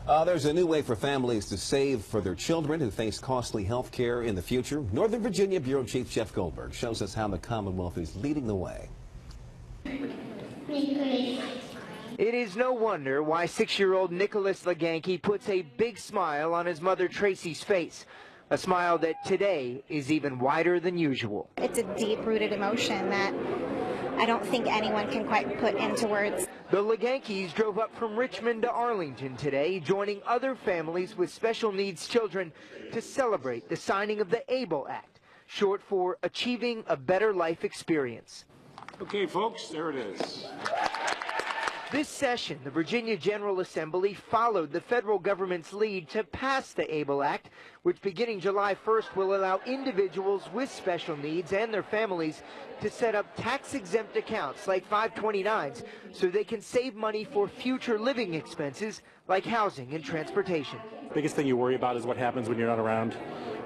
There's a new way for families to save for their children who face costly health care in the future. Northern Virginia Bureau Chief Jeff Goldberg shows us how the Commonwealth is leading the way. It is no wonder why 6-year-old Nicholas Leganke puts a big smile on his mother Tracy's face. A smile that today is even wider than usual. It's a deep-rooted emotion that I don't think anyone can quite put into words. The Legankes drove up from Richmond to Arlington today, joining other families with special needs children to celebrate the signing of the ABLE Act, short for Achieving a Better Life Experience. Okay, folks, there it is. This session, the Virginia General Assembly followed the federal government's lead to pass the ABLE Act, which beginning July 1st will allow individuals with special needs and their families to set up tax-exempt accounts like 529s so they can save money for future living expenses like housing and transportation. Biggest thing you worry about is what happens when you're not around.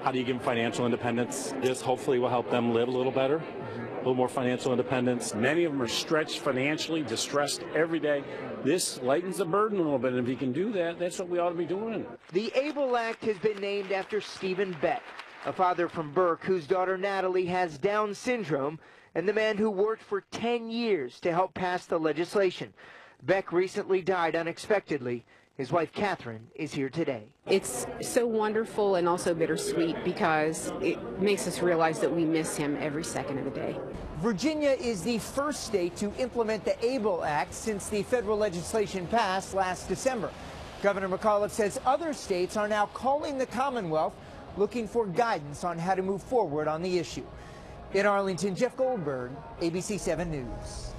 How do you give them financial independence? This hopefully will help them live a little better. A little more financial independence. Many of them are stretched financially, distressed every day. This lightens the burden a little bit, and if you can do that, that's what we ought to be doing. The ABLE Act has been named after Stephen Beck, a father from Burke whose daughter Natalie has Down syndrome, and the man who worked for 10 years to help pass the legislation. Beck recently died unexpectedly. His wife, Catherine, is here today. It's so wonderful and also bittersweet because it makes us realize that we miss him every second of the day. Virginia is the first state to implement the ABLE Act since the federal legislation passed last December. Governor McAuliffe says other states are now calling the Commonwealth, looking for guidance on how to move forward on the issue. In Arlington, Jeff Goldberg, ABC 7 News.